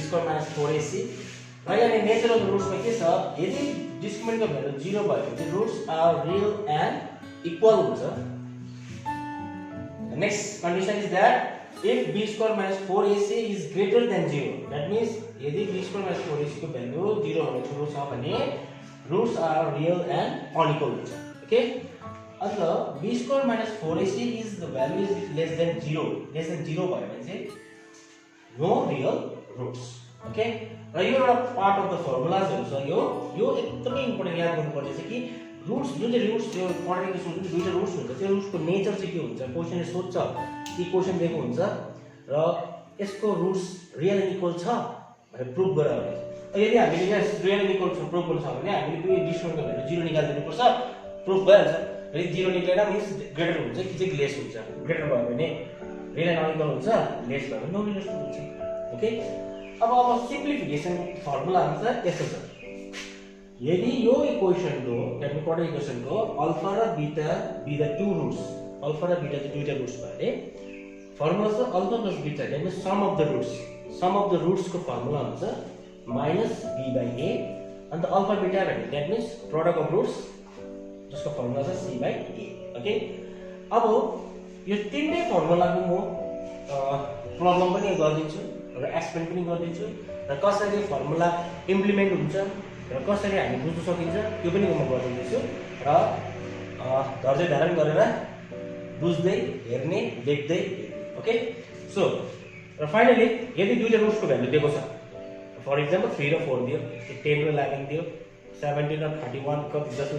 Square minus 4ac र यहाँ natural रुट्समा के छ यदि डिस्क्रिमिनेन्टको भ्यालु 0 भयो भने चाहिँ roots are real and equal हुन्छ। The next condition is that if b square minus 4ac is greater than 0, that means यदि b square minus 4ac को भ्यालु 0 भन्दा ठुलो छ भने roots are real and unequal हुन्छ। ओके अथवा b square minus 4ac is the value is less than 0 भयो भने चाहिँ no real roots। ओके र यो एउटा पार्ट अफ द फर्मुलाजहरु छ यो एकदमै इम्पोर्टेन्ट याद गर्नुपर्ने छ कि रूट्स जुन चाहिँ रूट्स यो क्वाड्रेटिक इक्वेसन दुईटा रूट्स हुन्छ त्यो रूट्सको नेचर चाहिँ के हुन्छ क्वेशनले सोध्छ इक्वेसन दिएको हुन्छ र यसको रूट्स रियल एन्ड इक्वल छ भनेर प्रुफ गरेर हुन्छ। यदि हामीले यहाँ रियल एन्ड इक्वल छ प्रुफ गर्न छ भने हामीले दुई डिस्क्रिमिनेन्टको भ्यालु 0 निकाल्दिनु पर्छ प्रुफ भइहाल्छ। यदि 0 निक्लेन मिन्स ग्रेटर हुन्छ कि चाहिँ लेस हुन्छ। ग्रेटर भयो भने रियल एन्ड अनइक्वल हुन्छ लेस भयो भने नन रिलेटिभ हुन्छ। ओके अब सिम्प्लिफिकेसन फर्मुला हुन्छ यस्तो छ यदि यो इक्वेसन को क्वाड्रेटिक इक्वेसन को अल्फा र beta be the two roots alpha र बीटा चाहिँ दुईटा रूट्स भए फर्मुला छ alpha plus beta that means sum of the roots को फर्मुला हुन्छ माइनस b बाइ a अन्त अल्फा बीटा भने that means product of roots जसको फर्मुला छ c बाइ a। ओके अब यो तीनटै फर्मुलाको म प्रब्लम पनि गरिदिन्छु र एक्सप्लेन पनि गरिदिन्छु र कसरी फर्मुला इम्प्लिमेन्ट हुन्छ र कसरी हामी बुझ्न सकिन्छ त्यो पनि म गरिदिन्छु र धैर्य धारण गरेर बुझ्दै हेर्ने लेख्दै। ओके सो र फाइनली यदि दुईटा रुट्सको भ्यालु दिएको छ फर एक्जाम्पल 3 र 4 दियो 10 र 11 दियो 17 र 31 कति जस्तो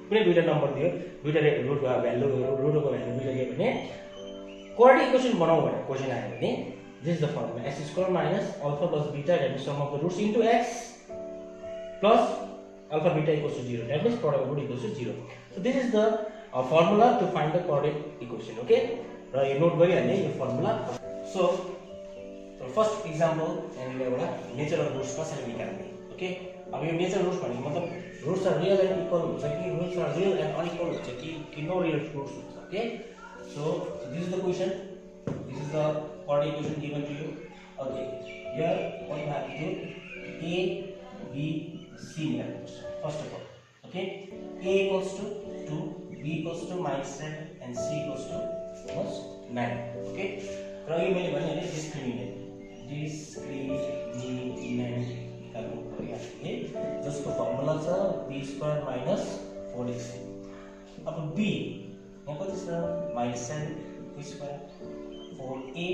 कुनै दुईटा नम्बर दियो दुईटा रुटको भ्यालु रुटको भ्यालु दुईटा दियो भने क्वाड्रेटिक इक्वेसन बनाऊ भनेर क्वेशन आयो भने this is the formula x square minus alpha plus beta that is sum of the roots into x plus alpha beta equals to 0 that means product of root equals to 0 so this is the formula to find the quadratic equation। okay र यो note गरिहाल्ने यो formula. so first example यहाँनिर एउटा natural roots कसरी निकाल्ने। Okay अब यो नेचुरल रुट्स भनेको मतलब roots are real and equal हुन्छ कि roots are real and unequal हुन्छ कि नो रियल रुट्स हुन्छ। Okay so this is the question, this is the quadratic equation given to you। okay here what you have to do a b c first of all। okay a equals to 2 b equals to -7 and c equals to +9। okay र यो मैले भने नि discriminant निकाल्नु पर्यो है जसको formula छ b स्क्वायर माइनस 4ac। अब b यहाँ कति छ -7 b स्क्वायर 4a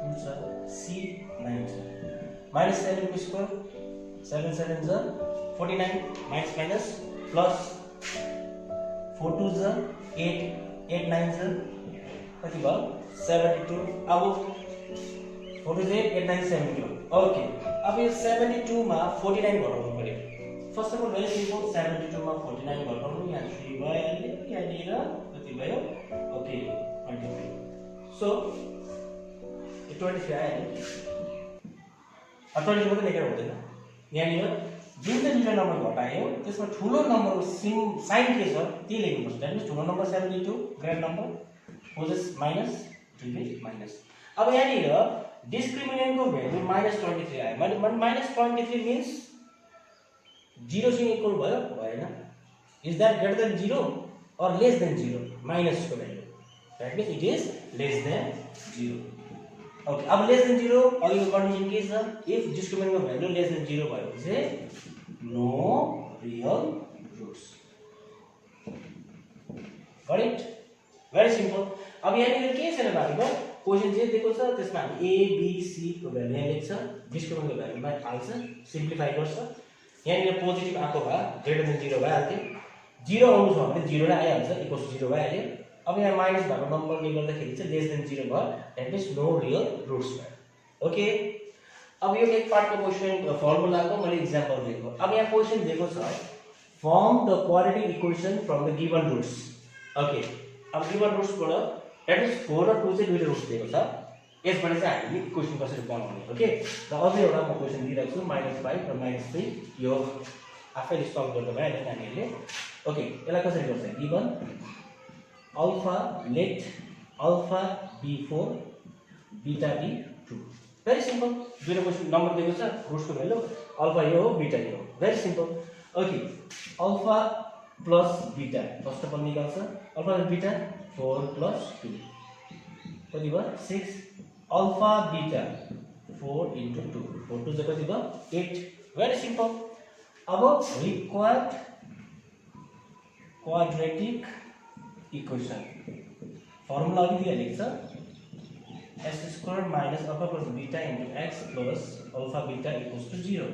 2 छ c 9 छ -7 b square 7 7 is 49 minus plus 4 2 is 8 8 9 is कति भयो 72। अब 4 is 8 8 9 72। ओके अब यो 72 मा 49 घटाउनु पर्यो। First of all very simple 72 मा 49 घटाउनु यहाँ 3 भयो यहाँनिर कति भयो ओके 23। सो 23 आयो 24 मात्रै लेखेर हुँदैन यहाँनिर जुन चाहिँ दुईटा नम्बर घटायो त्यसमा ठुलो नम्बरको साइन के छ त्यही लेख्नुपर्छ। दैट मिन्स ठुलो number 72 great number poses minus दुईटै माइनस। अब यहाँनिर डिस्क्रिमिनेन्टको भ्यालु -23 आयो -23 मिन्स 0 सँग इक्वल भयो भएन। Is that greater than 0 or less than 0 minus को value that means it is less than 0। Okay अब लेस देन 0 अघिको कन्डिसन के छ इफ डिस्क्रिमिनेन्टको भ्यालु लेस देन 0 भयो भने चाहिँ no real roots. Got it very simple. अब यहाँनिर के छैन भनेको क्वेशन जे दिएको छ त्यसमा हामी a b c को भ्यालु यहाँ लेख्छ डिस्क्रिमिनेन्टको भ्यालुमा हाल्छ सिम्प्लिफाई गर्छ। यहाँनिर पोजिटिभ आएको भए ग्रेटर देन 0 भइहाल्थ्यो 0 आउनु छ भने 0 नै आइहाल्छ इक्वल्स टु 0 भइहाल्यो। अब यहाँ माइनस भएको नम्बरले गर्दाखेरि चाहिँ लेस देन 0 भयो that means no real roots भयो। ओके अब यो एक पार्टको क्वेशन फर्मुलाको मैले एक्जाम्पल दिएको। अब यहाँ क्वेशन दिएको छ form the quadratic equation from the given roots. Okay अब गिवन रुट्सबाट दैट मिन्स 4 र 2 चाहिँ दुईटा रुट्स दिएको छ यसबाट चाहिँ हामीले इक्वेसन कसरी बनाउने। ओके र अझै एउटा म क्वेशन दिइरहेको छु -5 र -3 यो आफैले सल्भ गर्दा भइहाल्यो नानीहरूले। ओके यसलाई कसरी गर्छ given alpha let alpha be 4 beta be 2। Very simple दुईटा क्वेसन नम्बर दिएको छ रुट्सको भ्यालु अल्फा यो हो बीटा यो हो very simple okay alpha plus beta first of all निकाल्छ अल्फा प्लस बीटा 4 प्लस 2 कति भयो 6 अल्फा बीटा 4 into 2 4 2 कति भयो 8 भेरी सिम्पल अब रिक्वायर्ड क्वाड्रेटिक इक्वेसन फर्मुला अघि दिइहालेको छ s square minus alpha plus beta into x plus alpha beta equals to 0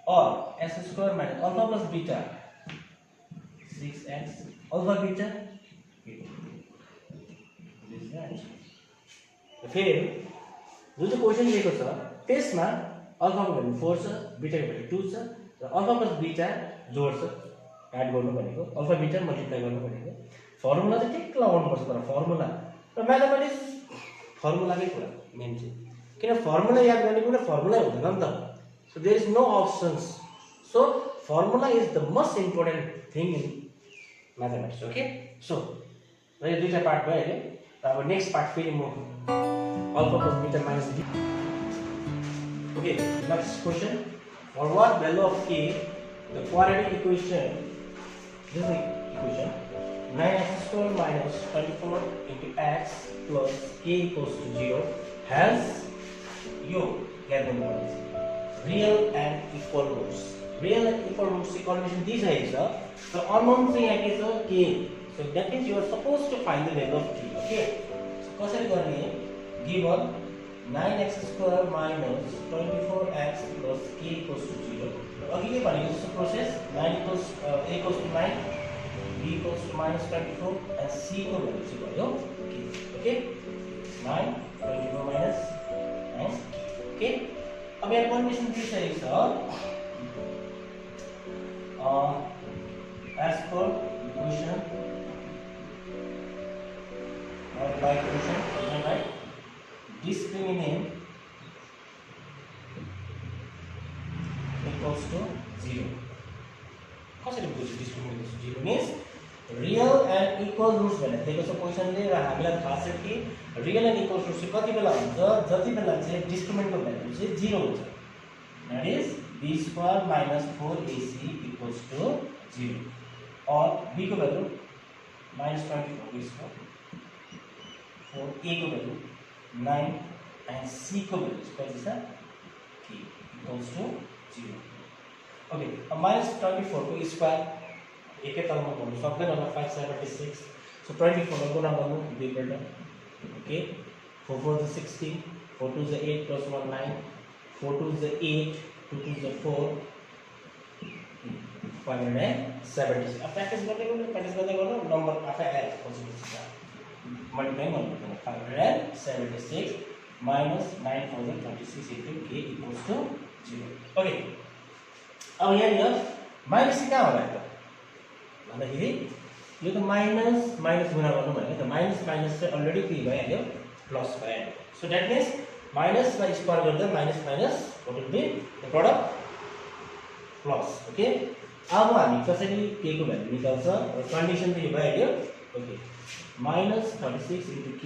or s square minus alpha plus beta 6x alpha beta this that फिर जो question दिएको छ त्यसमा alpha को value 4 छ beta को भ्यालु 2 छ र अल्फा प्लस बीटा जोड्छ एड गर्नु भनेको अल्फा बीटा मल्टिप्लाई गर्नु भनेको फर्मुला चाहिँ ठिक लगाउनु पर्छ तर फर्मुला र म्याथमेटिक्स फर्मुलाकै कुरा मेन चाहिँ किन फर्मुला याद गर्ने कुरा फर्मुला हुँदैन नि त so there is no options so formula is the most important thing in mathematics okay so र यो दुईटा पार्ट भयो अहिले अब नेक्स्ट पार्ट फेरि म alpha plus beta minus B okay next question for what value of K the quadratic equation this equation 9x square minus 24 into x plus k equals to 0 has you get the real and equal roots. Real and equal roots equation this is so unknown thing is k. So that means you are supposed to find the value of k. Okay. So कसरी गर्ने given 9x square minus 24x plus k equals to 0. अघि के भनेको जस्तो process 9 equals a equals to 9 b equals to minus 24 and c को value चाहिँ भयो okay 9 24 minus and okay अब यहाँ कन्डिसन के चाहिएको छ as per equation or by equation right discriminant equals to 0 कसरी बुझ्यो discriminant 0 means real and equal roots भनेर दिएको छ क्वेशनले र हामीलाई थाहा छ कि रियल एन्ड इक्वल रुट्स चाहिँ कति बेला हुन्छ जति बेला चाहिँ डिस्क्रिमिनेन्टको भ्यालु चाहिँ 0 हुन्छ that is b square minus 4ac equals to 0 और b को भ्यालु minus 24 स्क्वायर 4a को भ्यालु 9 एन्ड c को भ्यालु कति छ k equals to 0 ओके अब minus 24 को स्क्वायर एकै तलमा गर्नु सक्दैन होला 576 सो 24 को गुणा गर्नु दुईपल्ट okay 4 4 is 16 4 2 is 8 plus 1 9 4 2 is 8 2 2 is 4 576 अब प्र्याक्टिस गर्दै गर्नु नम्बर आफै आएर पछि मल्टिप्लाई गर्नु 576 minus 9036 into k equals to 0 okay अब यहाँ माइनस कहाँ होला त भन्दाखेरि यो त माइनस माइनस गुणा गर्नु भने त माइनस माइनस चाहिँ अलरेडी के भइहाल्यो प्लस भइहाल्यो सो दैट मिन्स माइनस मा स्क्वायर गर्दा minus minus what will be the product plus okay अब हामी कसरी k को भ्यालु निकाल्छ र कन्डिसन त यो भइहाल्यो okay minus 36 into k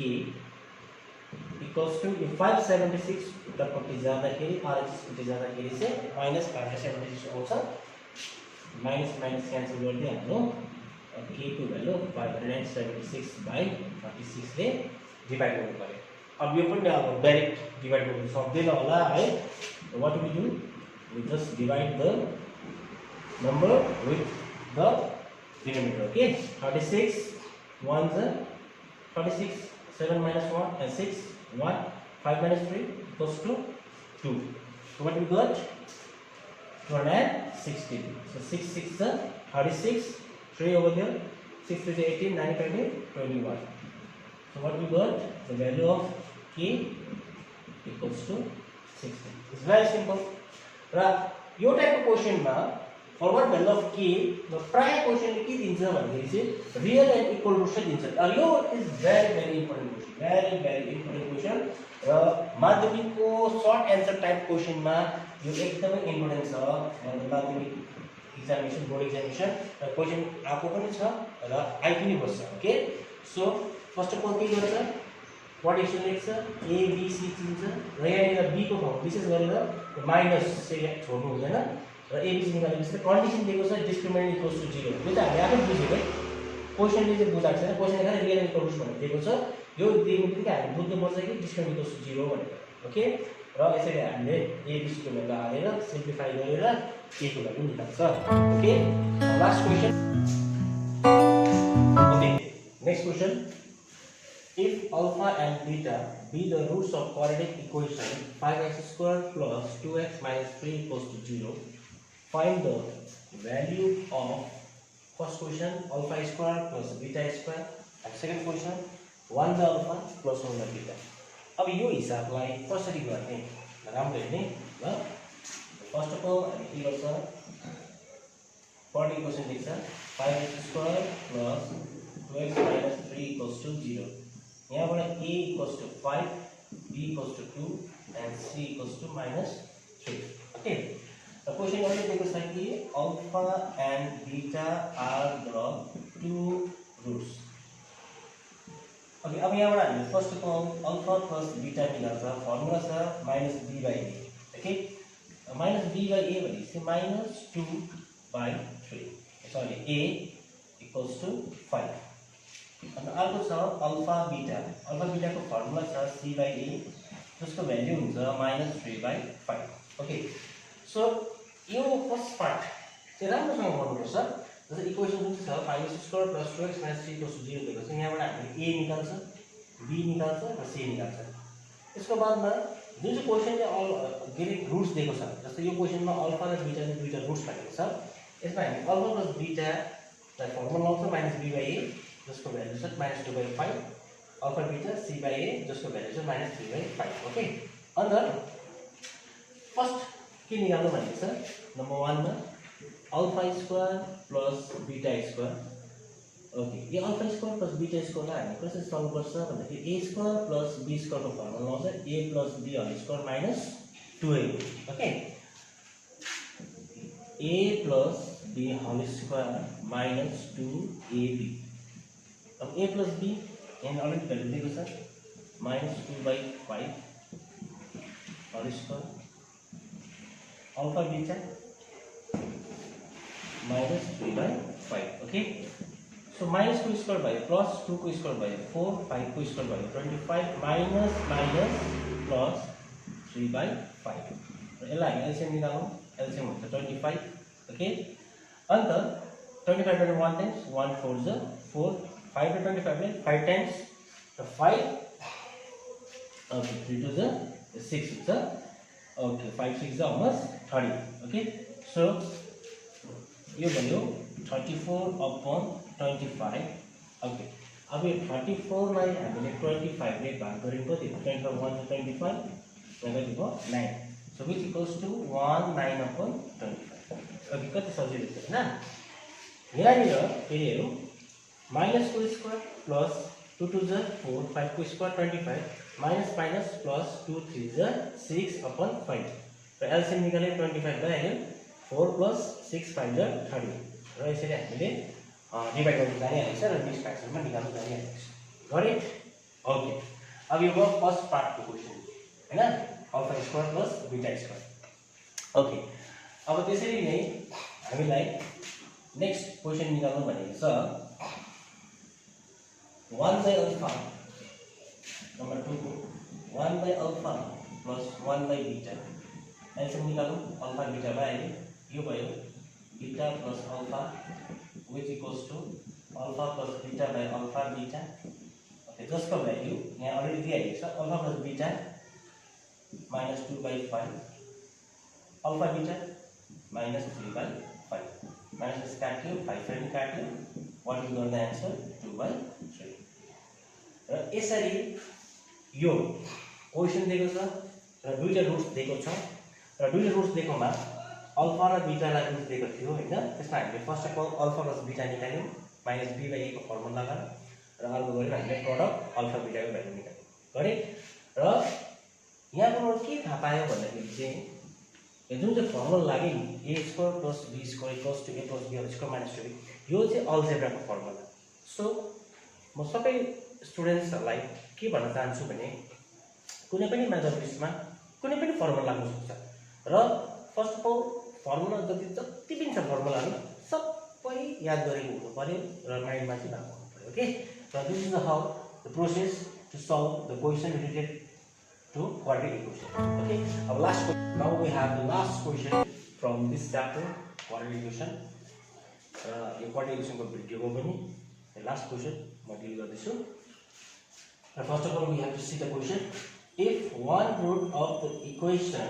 equals to यो 576 उतापट्टि जाँदाखेरि RHS पट्टि जाँदाखेरि चाहिँ माइनस 576 आउँछ माइनस माइनस क्यान्सल गर्दै हाम्रो k को भ्यालु 576/36 ले डिवाइड गर्नु पर्यो अब यो पनि अब डाइरेक्ट डिवाइड गर्नु सक्दैन होला है what we do we just divide the number with the denominator okay 36 1 36 7 minus 1 and 6 1 5 minus 3 equals to 2 so what we got 216 so 6 6 is 36 3 over there 6 3 is 18 9 20 21 so what we got the value of k equals to 16 it's very simple right यो टाइपको क्वेशनमा forward value of k र प्राय क्वेशनले के दिन्छ भन्दाखेरि चाहिँ real and equal roots दिन्छ र यो is very very important question very very important question र माध्यमिकको सर्ट एन्सर टाइप क्वेशनमा यो एकदमै इम्पोर्टेन्ट छ माध्यमिक एक्जामिनेसन बोर्ड एक्जामिनेसन र क्वेशन आएको पनि छ र आइ पनि बस्छ okay so first of all के गर्छ व्हाट एक्सन लेख्छ ए बी सी चिन्छ र यहाँनिर बी को ठाउँ विशेष गरेर माइनस चाहिँ छोड्नु हुँदैन र ए बी सी निकालेपछि कन्डिसन दिएको छ डिस्क्रिमिनेन्ट इक्वल्स टु 0 यो त हामीले आफै बुझेको है क्वेशनले चाहिँ बुझाएको छैन क्वेशनले खालि रियल एन्ड इक्वल्स भनेर दिएको छ यो दिएको बित्तिकै हामीले बुझ्नुपर्छ कि डिस्क्रिमिनेन्ट इक्वल्स टु 0 भनेर ओके र यसरी हामीले ए बी सी को भ्यालु हालेर सिम्प्लिफाई गरेर ए को भ्यालु निकाल्छ okay last question okay next question if alpha and beta be the roots of quadratic equation 5x square plus 2x minus 3 equals to 0 find the value of first question alpha square plus beta square and second question 1 by alpha plus 1 by beta अब यो हिसाबलाई कसरी गर्ने राम्रो हेर्ने ल first of all हामी के गर्छ क्वाड्रेटिक इक्वेसन लेख्छ 5x square plus 2x minus 3 equals to 0 यहाँबाट a equals to 5 b equals to 2 and c equals to minus 3 okay The question only दिएको छ कि alpha and beta are the two roots. Okay, अब यहाँबाट हामीले first of all alpha plus beta निकाल्छ formula छ minus b by a. Okay minus b by a भनेपछि minus 2 by 3. Sorry, a equals to 5. अनि अर्को छ alpha beta. Alpha beta को फर्मुला छ c by a जसको भ्यालु हुन्छ minus 3 by 5. ओके सो यो फर्स्ट पार्ट चाहिँ राम्रोसँग गर्नुपर्छ जस्तै इक्वेसन जुन छ 5x square plus 2x minus 3 equals to 0 दिएको छ यहाँबाट हामीले a निकाल्छ b निकाल्छ र c निकाल्छ यसको बादमा जुन चाहिँ क्वेसनले गेट रुट्स दिएको छ जस्तै यो क्वेसनमा अल्फा र बीटा चाहिँ दुईटा रुट्स भनेको छ यसमा हामी अल्फा प्लस बीटा लाई फर्मुला लाउँछ माइनस b by a जसको भ्यालु छ minus 2 by 5 alpha beta c by a जसको भ्यालु छ माइनस 3 by 5 ओके अन्त फर्स्ट के निकाल्नु भनेको छ नम्बर 1 मा alpha square plus beta square okay यो अल्फा स्क्वायर प्लस बीटा स्क्वायरलाई हामी कसरी सल्भ गर्छ भन्दाखेरि a square plus b square को फर्मुला लाउँछ a plus b whole square minus 2a okay a plus b whole square minus 2ab अब a plus b यहाँ already value दिएको छ minus 2 by 5 whole square alpha beta minus 3 by 5 okay so minus 2 square by plus 2 को square by 4 5 को square by 25 minus minus plus 3 by 5 र यसलाई हामी LCM निकालौं LCM हुन्छ 25 okay अन्त 25 बाट 1 times 1 4 is 4 5 बाट 25 ले 5 times र 5 okay 3 to the 6 is okay 5 6 is almost 30 okay so यो भयो 34 upon 25 okay अब यो 34 लाई हामीले 25 ले भाग गरेको कति 25 1 to 25 कति भयो 9 so which equals to 19 upon 25 okay कति सजिलो छ हैन यहाँनिर फेरि हेरौं -2 स्क्वायर प्लस 2 to the 4 5 को square 25 minus minus plus 2 3 is 6 upon 5 र एलसीएम निकाले 25 भइहाल्यो 4 plus 6 5 is 30 र यसरी हामीले डिवाइड गर्न जानिहालेको छ र 20 फ्र्याक्सनमा निकाल्न जानिहालेको छ गरेट ओके अब यो भयो फर्स्ट पार्टको क्वेशन हैन alpha square plus beta square okay अब त्यसरी नै हामीलाई नेक्स्ट क्वेशन निकाल्नु भनेको छ 1 by alpha नंबर 2 को 1 by alpha plus 1 by beta LCM निकालौं अल्फा बीटा भयो यो भयो beta plus alpha which equals to alpha plus beta by alpha beta okay जसको भ्यालु यहाँ अलरेडी दिइएको छ alpha plus beta minus 2 by 5 alpha beta minus 3 by 5 minus काट्यो 5 पनि काट्यो what will be the answer 2 by 3 र यसरी यो क्वेशन दिएको छ र दुईटा रुट्स दिएको छ र दुईटा रुट्स दिएकोमा अल्फा र बीटा लाई रुट्स दिएको थियो हैन त्यसमा हामीले first of all alpha plus beta निकाल्यौं माइनस b by a को फर्मुला लगाएर र अर्को गरेर हामीले प्रोडक्ट अल्फा बीटा को भ्यालु निकाल्यौं गरे र यहाँबाट के थाहा पायो भन्दाखेरि चाहिँ यो जुन चाहिँ फर्मुला लाग्यो नि a square plus b square equals to a plus b whole square minus 2 यो चाहिँ अलजेब्राको फर्मुला सो म सबै स्टुडेन्ट्सहरुलाई के भन्न चाहन्छु भने कुनै पनि म्याथमेटिक्समा कुनै पनि फर्मुला लाग्न सक्छ र फर्स्ट अफ अल फर्मुला जति पनि छ फर्मुलाहरु सबै याद गरेको हुनु पर्यो र माइन्डमा चाहिँ भएको हुनु पर्यो okay so this is how the process to solve the question related to quadratic equation okay now we have the last question from this chapter quadratic equation यो quadratic equation को भिडियो को पनि the last question म deal गर्दैछु first of all we have to see the question if one root of the equation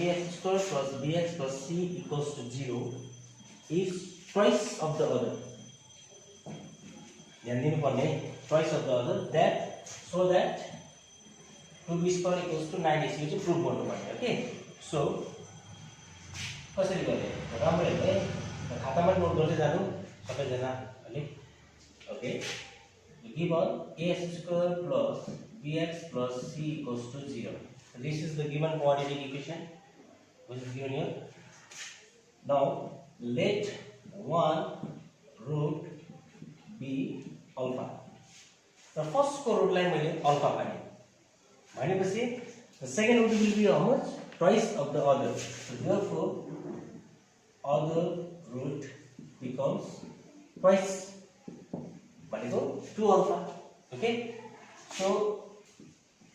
ax square plus bx plus c equals to 0 is twice of the other ध्यान दिनु पर्ने twice of the other that so that 2b square equals to 9ac यो चाहिँ proof गर्नु पर्ने okay so कसरी गर्ने राम्रो हेर्दै खातामा नोट गर्दै जानु सबैजना अलि okay given ax square plus bx plus c equals to 0 this is the given quadratic equation which is given here now let one root be alpha the first को root लाई मैले alpha भने भनेपछि the second root will be how much twice of the other so therefore other root becomes twice भनेको 2 alpha okay so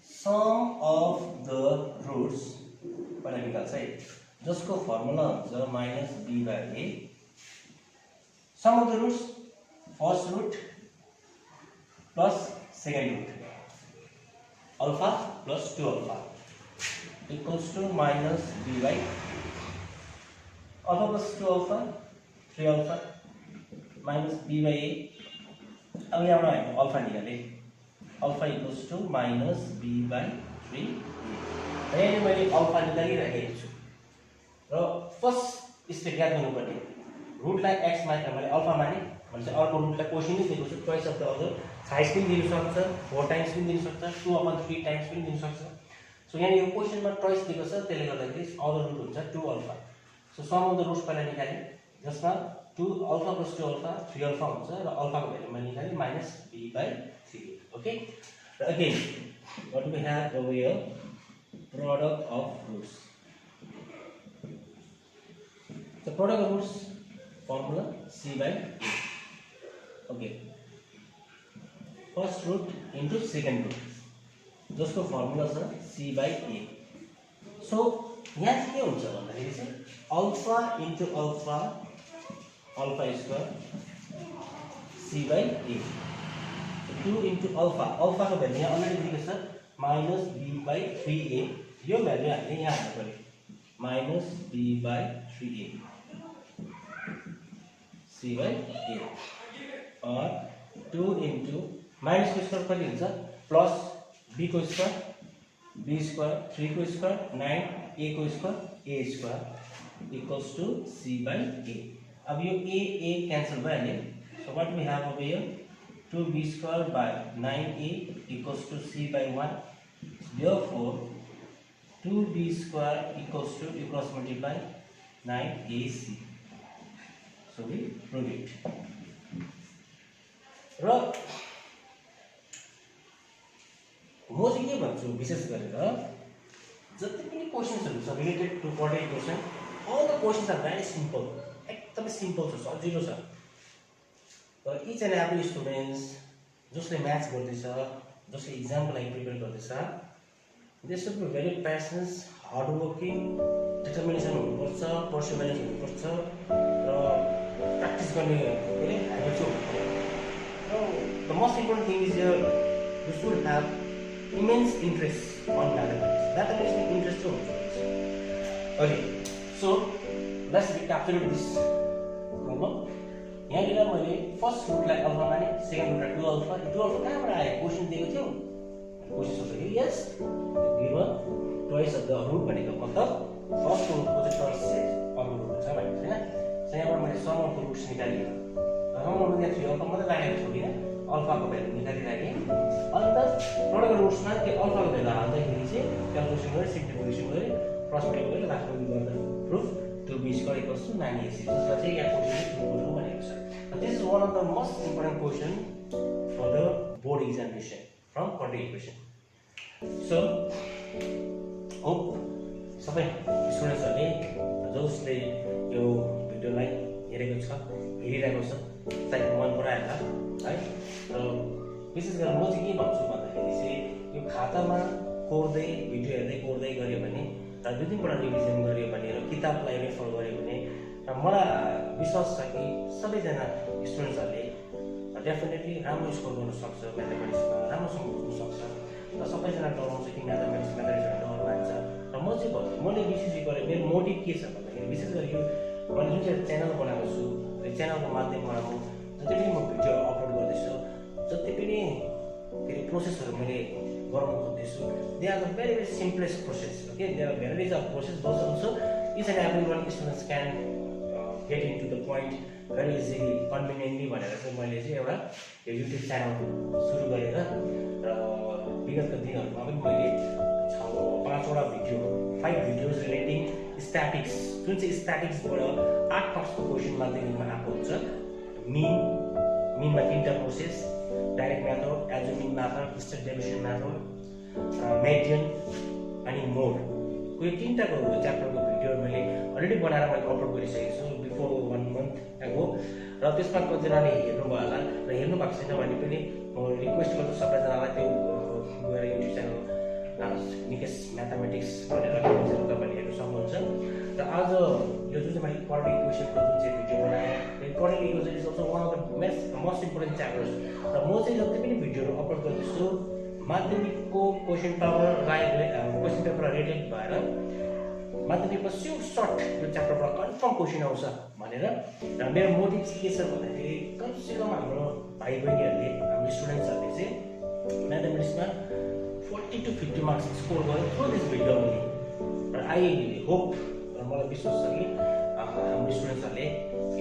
sum of the roots पहिला निकाल्छ है जसको फर्मुला हुन्छ minus b by a sum of the roots first root plus second root alpha plus 2 alpha equals to minus b by alpha plus 2 alpha 3 alpha minus b by a अब यहाँ हामी alpha निकाले alpha equals to minus b by 3 a यहाँ मैले alpha निकालिरहेको छु र first step याद गर्नुपर्ने रुटलाई x माने मैले अल्फा माने भने अर्को रुटलाई क्वेशन नै दिएको छु twice of the other size पनि दिनु सक्छ 4 टाइम्स पनि दिनु सक्छ 2/3 टाइम्स पनि दिनु सक्छ सो यहाँ यो क्वेशनमा ट्वाइस दिएको छ त्यसले गर्दाखेरि अदर रुट हुन्छ 2 alpha so sum of the roots पहिला निकाले जसमा 2 alpha plus 2 alpha 3 alpha हुन्छ र अल्फा को भ्यालु मैले निकाले minus b by 3 okay again what do we have over here product of roots the product of roots formula c by a okay first root into second root जसको formula छ c by a so यहाँ चाहिँ के हुन्छ भन्दाखेरि चाहिँ alpha into alpha alpha square c by a so 2 into alpha alpha को value यहाँ अलरेडी दिएको छ minus b by 3a यो भ्यालु हामीले यहाँ हाल्नु पर्यो minus b by 3a c by a or 2 into minus को स्क्वायर कति हुन्छ प्लस b को स्क्वायर b स्क्वायर 3 को स्क्वायर 9 a को square a square equals to c by a अब यो a cancel भइहाल्यो so what we have over here 2b square by 9a equals to c by 1 therefore 2b square equals to you cross multiply 9ac so we prove it र म चाहिँ के भन्छु विशेष गरेर जति पनि क्वेशन्सहरु छ related to quadratic equation all the questions are very simple एकदमै सिम्पल छ सजिलो छ तर इच एन्ड एभ्री स्टुडेन्ट्स जसले म्याथ्स गर्दैछ जसले एक्जामको लागि प्रिपेयर गर्दैछ they should be very patience hard working determination हुनुपर्छ पर्सिभरेन्स हुनुपर्छ र प्र्याक्टिस गर्ने धेरै ह्याबिट चाहिँ हुनुपर्छ र the most important thing is you should have immense interest on म्याथमेटिक्समा इन्ट्रेस्ट चाहिँ हुन्छ okay so let's रिक्याप्चर this problem यहाँ मैले फर्स्ट रुटलाई अल्फा माने सेकेन्ड रुटलाई 2 अल्फा कहाँबाट आयो क्वेशन दिएको थियो क्वेशन सोध्दाखेरि यस given twice of the root भनेको मतलब फर्स्ट रुटको चाहिँ ट्वाइस चाहिँ अर्को रुट हुन्छ भनेको हैन सो यहाँबाट मैले सम अफ द रुट्स निकालेँ र सम अफ द 3 अल्फा मात्रै राखेको छु हैन अल्फाको भ्यालु निकालिराखेँ अनि त प्रोडक्ट रुट्समा त्यो अल्फाको भ्यालु हाल्दाखेरि चाहिँ क्याल्कुलेसन गरेर सिम्प्लिफिकेसन गरेर क्रस मल्टिप्लाई गरेर राख्नु गर्दा proof 2b square equals to 9ac जसलाई चाहिँ यहाँ क्वेशन प्रुफ गर्नु भनेको छ this is one of the most important question for the board examination from quadratic equation. So hope सबै स्टुडेन्ट्सहरूले जसले यो भिडियोलाई हेरिरहेको छ सायद मन परायो होला है। र विशेष गरेर म चाहिँ के भन्छु भन्दाखेरि चाहिँ यो खातामा कोर्दै भिडियो हेर्दै कोर्दै गऱ्यो भने र 2-3 पल्ट रिभिजन गऱ्यो भने र किताबलाई रेफर गऱ्यो भने र मलाई विश्वास छ कि सबैजना स्टुडेन्ट्सहरूले डेफिनेटली राम्रो स्कोर गर्न सक्छ, म्याथमेटिक्समा राम्रोसँग बुझ्न सक्छ। र सबैजना डराउँछ कि म्याथमेटिक्समा डर मान्छ। र म चाहिँ भन्छु मैले बिसिसी गरेँ, मेरो मोटिभ के छ भन्दाखेरि विशेष गरी यो मैले जुन चाहिँ च्यानल बनाएको छु, यो च्यानलको माध्यमबाट म जति पनि म भिडियो अपलोड गर्दैछु, जति पनि के अरे प्रोसेसहरू मैले गराउन खोज्दैछु, they are the very very simplest process. Okay, they are varieties of process those also each and every one students can get in to the point very easily conveniently भनेर चाहिँ मैले चाहिँ एउटा यो युट्युब च्यानल सुरु गरेर र विगतका दिनहरूमा पनि मैले 5वटा भिडियो 5 भिडियोज रिलेटिङ स्ट्याटिक्स, जुन चाहिँ स्ट्याटिक्सबाट 8 मार्क्सको क्वेसन माध्यमिकमा आएको हुन्छ। मिनमा 3टा process, direct method, assumed mean method, step deviation method, median अनि मोड, यो 3टाको च्याप्टरको भिडियो मैले अलरेडी बनाएर मैले अपलोड गरिसकेको छु बिफोर 1 मन्थ एगो। र त्यसमा कतिजनाले हेर्नुभयो होला र हेर्नु भएको छैन भने पनि म रिक्वेस्ट गर्छु सबैजनालाई त्यो गएर युट्युब च्यानल निकेश म्याथमेटिक्स भनेर तपाईँले हेर्नु सक्नुहुन्छ। र आज यो जुन चाहिँ मैले क्वाड्रेटिक इक्वेसनको जुन चाहिँ भिडियो बनाएँ, यो quadratic equation is also one of the most important chapters. र म चाहिँ जति पनि भिडियोहरू अपलोड गर्दैछु माध्यमिकको क्वेसन पेपर रिलेटेड भएर माध्यमिकमा सर्ट यो च्याप्टरबाट कन्फर्म क्वेसन आउँछ भनेर। र मेरो मोटिभ चाहिँ के छ भन्दाखेरि कमसेकम हाम्रो भाइ बहिनीहरूले, हाम्रो स्टुडेन्ट्सहरूले चाहिँ म्याथमेटिक्समा 40 to 50 मार्क्स स्कोर गर्यो थ्रु दिस भिडियो ओन्ली। र आई होप, र मलाई विश्वास छ कि हाम्रो स्टुडेन्ट्सहरूले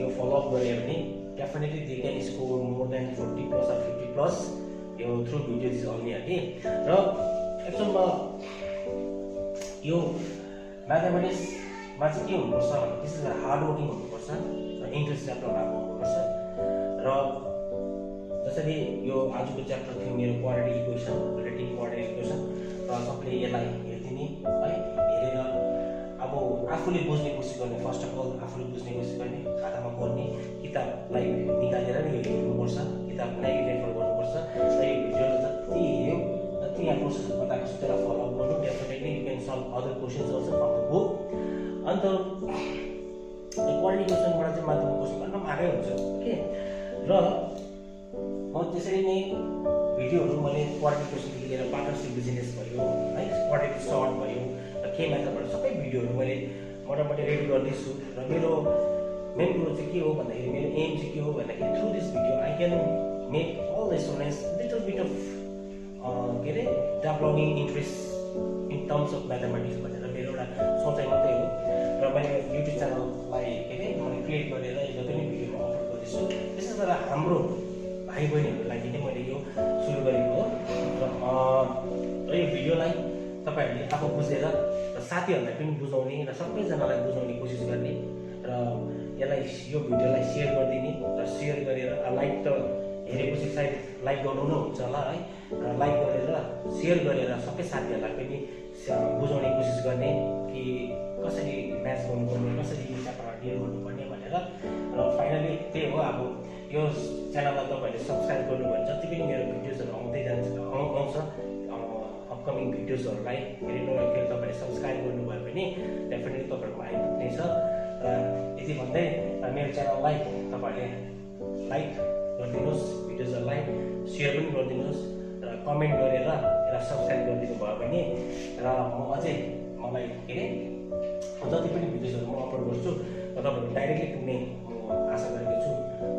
यो फलोअप गऱ्यो भने definitely they can score more than 40+ or 50+ यो थ्रु भिडियोज ओन्ली है। र एक्चुअलमा यो म्याथमेटिक्समा चाहिँ के हुनुपर्छ भने विशेष गरेर हार्ड वर्किङ हुनुपर्छ र इन्ट्रेस्ट च्याप्टर भएको हुनुपर्छ। र जसरी यो आजको च्याप्टर थियो मेरो quadratic equation, relating quadratic equation, र सबले यसलाई हेरिदिने है, हेरेर अब आफूले बुझ्ने कोसिस गर्ने, फर्स्ट अफ अल आफूले बुझ्ने कोसिस गर्ने, खातामा पढ्ने, किताबलाई निकालेर नै हेर्नुपर्छ, किताबलाई रेफर गर्नुपर्छ। र यो भिडियोले जति हेऱ्यो जति यहाँ प्रोसेसहरू बताएको छु त्यसलाई फलोअप गर्नु, definitely you can solve other questions also from the book. अन्त यो क्वाड्रेटिक इक्वेसनबाट चाहिँ माध्यमिक क्वेसन भन्न आएकै हुन्छ। ओके, र म त्यसरी नै भिडियोहरू मैले क्वाड्रेटिक इक्वेसनदेखि लिएर पार्टनरसिप बिजनेस भयो है, क्वाड्रेटिक सर्ट भयो र के मेथडबाट सबै भिडियोहरू मैले मोटामोटी रेडी गर्दैछु। र मेरो मेन कुरो चाहिँ के हो भन्दाखेरि, मेरो एम चाहिँ के हो भन्दाखेरि through this video I can make all the students little bit of के are developing interest in terms of mathematics भनेर मेरो एउटा सोचाइ मात्रै हो। र मैले युट्युब च्यानललाई के अरे मैले क्रिएट गरेर जति पनि भिडियोमा अपलोड गर्दैछु, विशेष गरेर हाम्रो भाइ बहिनीहरूको लागि नै मैले यो सुरु गरेको हो। र यो भिडियोलाई तपाईँहरूले आफू बुझेर र साथीहरूलाई पनि बुझाउने र सबैजनालाई बुझाउने कोसिस गर्ने, र यसलाई यो भिडियोलाई सेयर गरिदिने, र सेयर गरेर लाइक त हेरेपछि सायद लाइक गर्नु नै हुन्छ होला है, र लाइक गरेर सेयर गरेर सबै साथीहरूलाई पनि बुझाउने कोसिस गर्ने कि कसरी म्याच गर्नुपर्ने, कसरी यो च्याप्टरलाई डिल गर्नुपर्ने भनेर। र फाइनली त्यही हो, अब यो च्यानललाई तपाईँहरूले सब्सक्राइब गर्नुभयो भने जति पनि मेरो भिडियोजहरू आउँछ अपकमिङ भिडियोजहरूलाई हेरेर तपाईँले सब्सक्राइब गर्नुभयो भने डेफिनेटली तपाईँहरूको आइपुग्ने छ। र यति भन्दै मेरो च्यानललाई तपाईँहरूले लाइक गरिदिनुहोस्, भिडियोजहरूलाई सेयर पनि गरिदिनुहोस्, र कमेन्ट गरेर यसलाई सब्सक्राइब गरिदिनु भयो भने र म अझै मलाई के अरे जति पनि भिडियोजहरू म अपलोड गर्छु र तपाईँहरू डाइरेक्टली पुग्ने आशा गरेको छु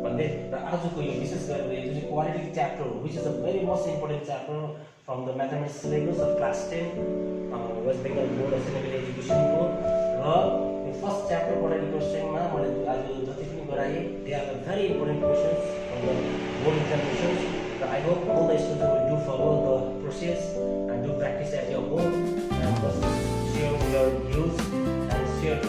भन्दै। र आजको यो विशेष गरेर यो जुन क्वाड्रेटिक च्याप्टर हो, which is a very most important chapter from the mathematics syllabus of class 10 West Bengal board secondary एजुकेसनको। र यो फर्स्ट च्याप्टर क्वाड्रेटिक इक्वेसनमा मैले आज जति पनि गराएँ they are the very important questions from the board examinations. र I hope all the students will do follow the process and do practice at your home and share your views and share